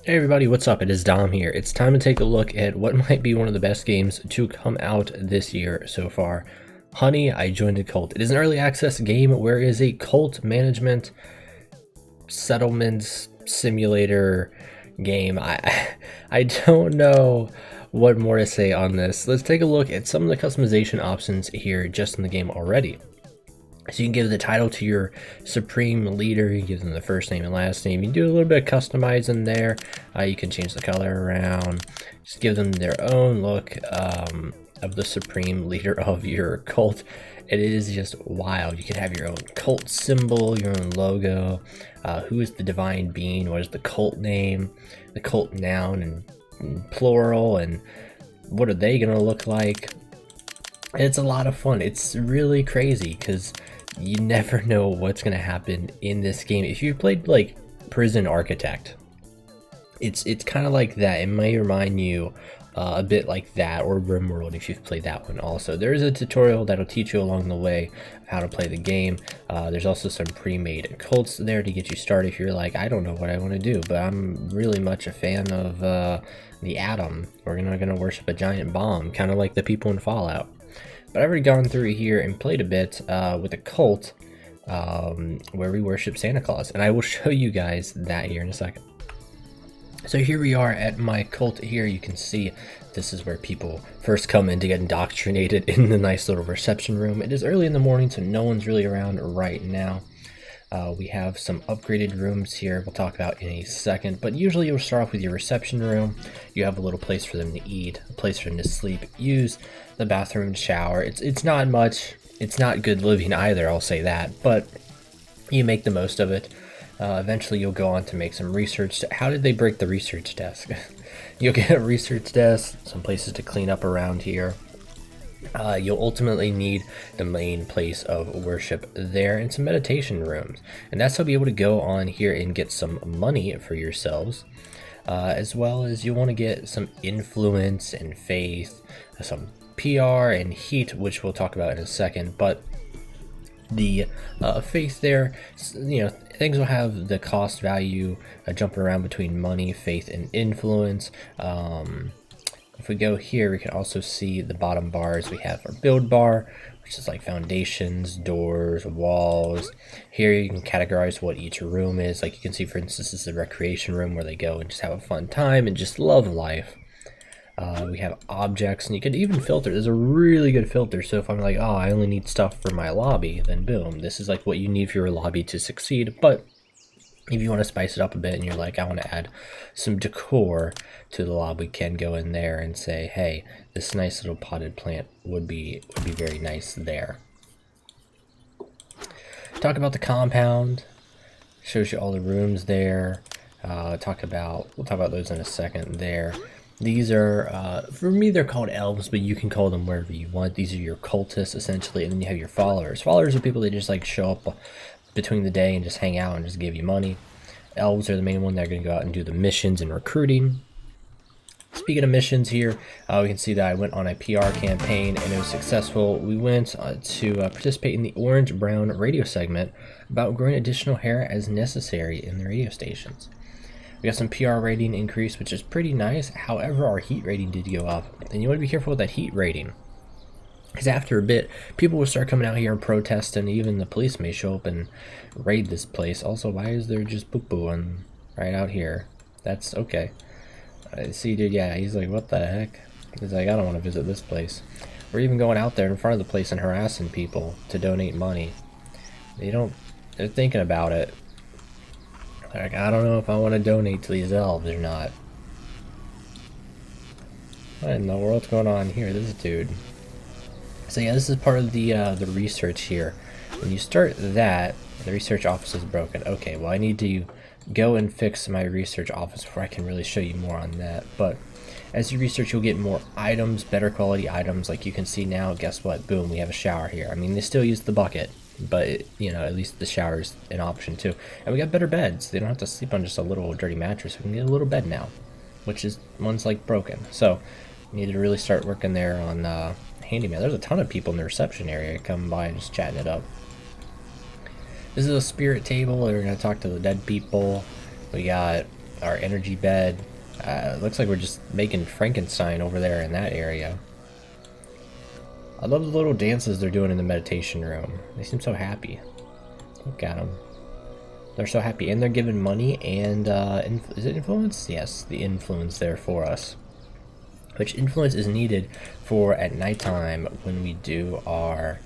Hey everybody, what's up? It is Dom here. It's time to take a look at what might be one of the best games to come out this year so far. Honey, I Joined a Cult. It is an early access game where it is a cult management settlements simulator game. I don't know what more to say on this. Let's take a look at some of the customization options here just in the game already. So you can give the title to your supreme leader. You give them the first name and last name. You can do a little bit of customizing there. You can change the color around. Just give them their own look of the supreme leader of your cult. It is just wild. You can have your own cult symbol, your own logo. Who is the divine being? What is the cult name? The cult noun and plural, and what are they gonna look like? It's a lot of fun. It's really crazy because you never know what's going to happen in this game. If you played like Prison Architect, it's kind of like that. It may remind you a bit like that, or RimWorld if you've played that one also. There is a tutorial that'll teach you along the way of how to play the game. There's also some pre-made cults there to get you started if you're like, I don't know what I want to do, but I'm really much a fan of the Atom. We're not going to worship a giant bomb, kind of like the people in Fallout. But I've already gone through here and played a bit with a cult where we worship Santa Claus, and I will show you guys that here in a second. So here we are at my cult here. You can see this is where people first come in to get indoctrinated in the nice little reception room. It is early in the morning, so no one's really around right now. We have some upgraded rooms here we'll talk about in a second, but usually you'll start off with your reception room. You have a little place for them to eat, a place for them to sleep, use the bathroom, shower. It's not much. It's not good living either, I'll say that, but you make the most of it. Eventually you'll go on to make some research. How did they break the research desk? You'll get a research desk, some places to clean up around here. You'll ultimately need the main place of worship there and some meditation rooms, and that's how you'll be able to go on here and get some money for yourselves, as well as you want to get some influence and faith, some PR and heat, which we'll talk about in a second. But the faith there, you know, things will have the cost value jumping around between money, faith, and influence. If we go here, we can also see the bottom bars. We have our build bar, which is like foundations, doors, walls. Here you can categorize what each room is. Like you can see, for instance, this is a recreation room where they go and just have a fun time and just love life. We have objects, and you can even filter. There's a really good filter. So if I'm like, oh, I only need stuff for my lobby, then boom, this is like what you need for your lobby to succeed. But if you want to spice it up a bit and you're like, I want to add some decor to the lobby, we can go in there and say, hey, this nice little potted plant would be very nice there. Talk about the compound. Shows you all the rooms there. We'll talk about those in a second there. These are, for me, they're called elves, but you can call them wherever you want. These are your cultists, essentially, and then you have your followers. Followers are people that just like show up between the day and just hang out and just give you money. Elves are the main one. They're going to go out and do the missions and recruiting. Speaking of missions here, we can see that I went on a PR campaign and it was successful. We went to participate in the orange-brown radio segment about growing additional hair as necessary in the radio stations. We got some PR rating increase, which is pretty nice. However, our heat rating did go up, and you want to be careful with that heat rating, because after a bit, people will start coming out here and protest, and even the police may show up and raid this place. Also, why is there just poo-poo right out here? That's okay. I see, dude, yeah, he's like, what the heck? He's like, I don't want to visit this place. We're even going out there in front of the place and harassing people to donate money. They're thinking about it. Like, I don't know if I want to donate to these elves or not. What in the world's going on here? This dude. So yeah, this is part of the research here. When you start that, the research office is broken. Okay, well I need to go and fix my research office before I can really show you more on that. But as you research, you'll get more items, better quality items. Like you can see now, guess what? Boom, we have a shower here. I mean, they still use the bucket, but you know, at least the shower is an option too. And we got better beds. They don't have to sleep on just a little dirty mattress. We can get a little bed now, which is one's like broken. So we need to really start working there on handyman. There's a ton of people in the reception area coming by and just chatting it up. This is a spirit table. We're gonna talk to the dead people. We got our energy bed. Looks like we're just making Frankenstein over there in that area. I love the little dances they're doing in the meditation room. They seem so happy. Look at them. They're so happy, and they're giving money and is it influence? Yes, the influence there for us. Which influence is needed for at nighttime when we do our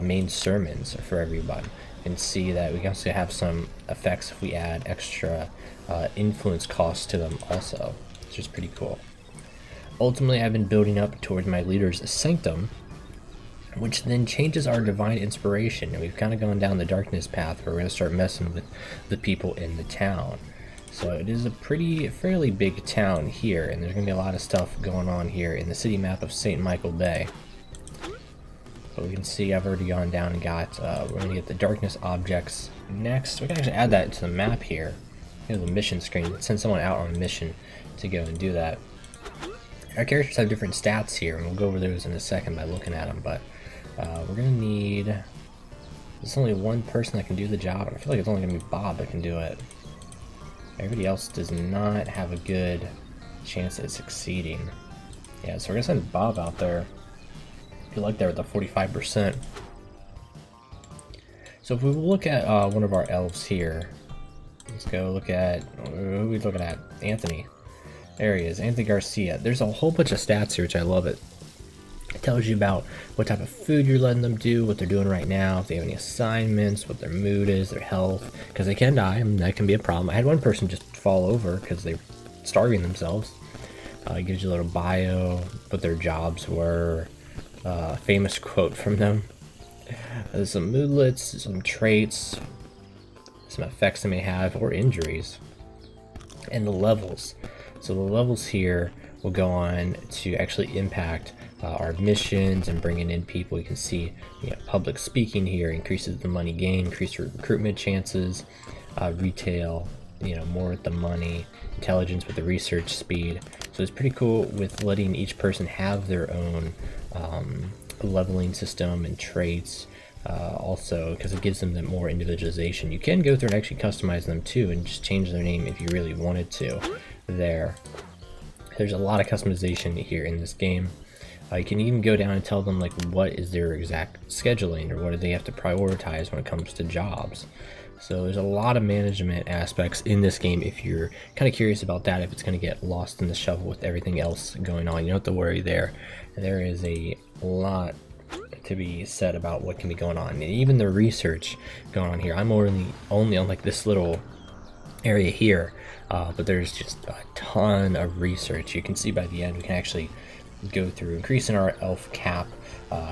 main sermons for everyone. You can see that we can also have some effects if we add extra influence costs to them also, which is pretty cool. Ultimately, I've been building up towards my leader's sanctum, which then changes our divine inspiration, and we've kind of gone down the darkness path where we're going to start messing with the people in the town. So it is a fairly big town here, and there's going to be a lot of stuff going on here in the city map of St. Michael Bay. So we can see I've already gone down and got, we're going to get the darkness objects next. We can actually add that to the map here. Here's the mission screen. Send someone out on a mission to go and do that. Our characters have different stats here, and we'll go over those in a second by looking at them, but we're going to need... There's only one person that can do the job, and I feel like it's only going to be Bob that can do it. Everybody else does not have a good chance at succeeding. Yeah, so we're going to send Bob out there. Good luck there with the 45%. So if we look at one of our elves here, let's go look at, who are we looking at? Anthony. There he is, Anthony Garcia. There's a whole bunch of stats here, which I love it. It tells you about what type of food you're letting them do, what they're doing right now, if they have any assignments, what their mood is, their health, because they can die, and that can be a problem. I had one person just fall over because they're starving themselves. It gives you a little bio, what their jobs were, famous quote from them. There's some moodlets, some traits, some effects they may have, or injuries, and the levels. So the levels here will go on to actually impact our missions and bringing in people. You can see, public speaking here increases the money gain, increase recruitment chances, retail, more with the money, intelligence with the research speed. So it's pretty cool with letting each person have their own leveling system and traits. Also, because it gives them that more individualization. You can go through and actually customize them too and just change their name if you really wanted to. There's a lot of customization here in this game. You can even go down and tell them like what is their exact scheduling, or what do they have to prioritize when it comes to jobs. So there's a lot of management aspects in this game. If you're kind of curious about that, if it's going to get lost in the shuffle with everything else going on, you don't have to worry there. There is a lot to be said about what can be going on, and even the research going on here. I'm only on like this little area here, but there's just a ton of research. You can see by the end we can actually go through increasing our elf cap,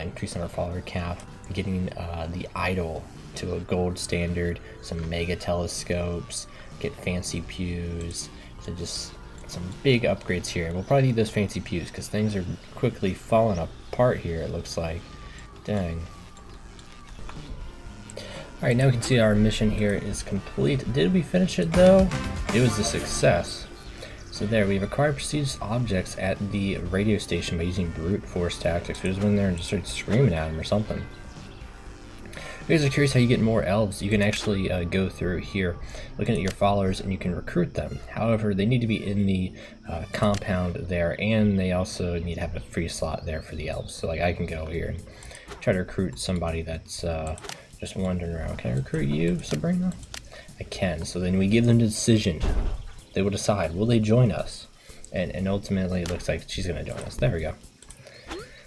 increasing our follower cap, getting the idol to a gold standard, some mega telescopes, get fancy pews. So just some big upgrades here, and we'll probably need those fancy pews because things are quickly falling apart here, it looks like. Dang. Alright, now we can see our mission here is complete. Did we finish it though? It was a success. So there, we've acquired prestigious objects at the radio station by using brute force tactics. We just went in there and just started screaming at them or something. If you guys are curious how you get more elves, you can actually go through here, looking at your followers, and you can recruit them. However, they need to be in the compound there, and they also need to have a free slot there for the elves. So like I can go here and try to recruit somebody that's just wandering around. Can I recruit you, Sabrina? I can. So then we give them the decision. They will decide, will they join us? And ultimately it looks like she's going to join us. There we go.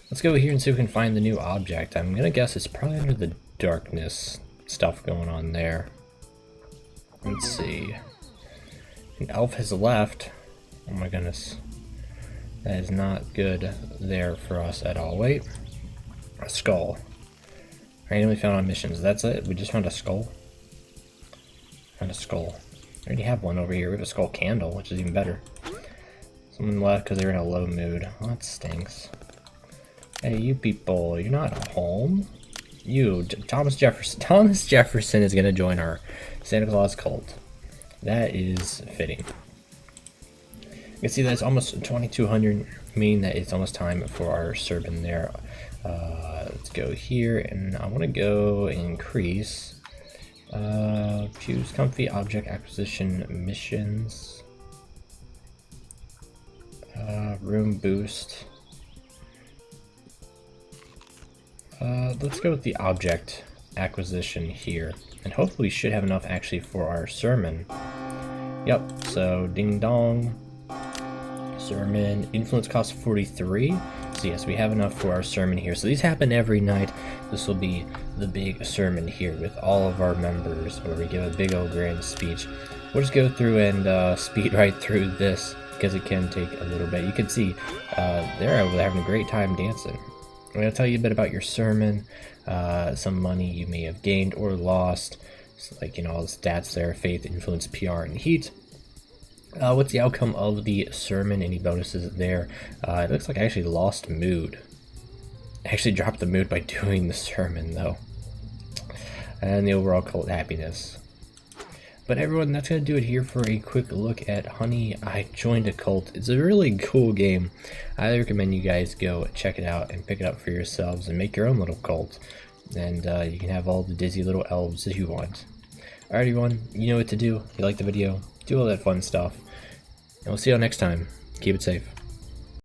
Let's go here and see if we can find the new object. I'm going to guess it's probably under the darkness stuff going on there. Let's see. An elf has left. Oh my goodness. That is not good there for us at all. Wait. A skull. Randomly found on missions. That's it? We just found a skull? Found a skull. I already have one over here. We have a skull candle, which is even better. Someone left because they're in a low mood. Oh, that stinks. Hey, you people, you're not home. You, Thomas Jefferson. Thomas Jefferson is going to join our Santa Claus cult. That is fitting. You can see that it's almost 2200, meaning that it's almost time for our sermon there. Let's go here, and I want to go increase choose comfy object acquisition missions. Room boost. Let's go with the object acquisition here. And hopefully we should have enough actually for our sermon. Yep, so ding dong. Sermon, influence cost 43. So yes, we have enough for our sermon here. So these happen every night. This will be the big sermon here with all of our members where we give a big old grand speech. We'll just go through and speed right through this because it can take a little bit. You can see they're having a great time dancing. I'm going to tell you a bit about your sermon, some money you may have gained or lost, so like, you know, all the stats there, faith, influence, PR, and heat. What's the outcome of the sermon? Any bonuses there? It looks like I actually lost mood. I actually dropped the mood by doing the sermon, though. And the overall cult happiness. But everyone, that's going to do it here for a quick look at Honey, I Joined a Cult. It's a really cool game. I highly recommend you guys go check it out and pick it up for yourselves and make your own little cult. And you can have all the dizzy little elves that you want. Alright everyone, you know what to do. If you like the video, do all that fun stuff. And we'll see you all next time. Keep it safe.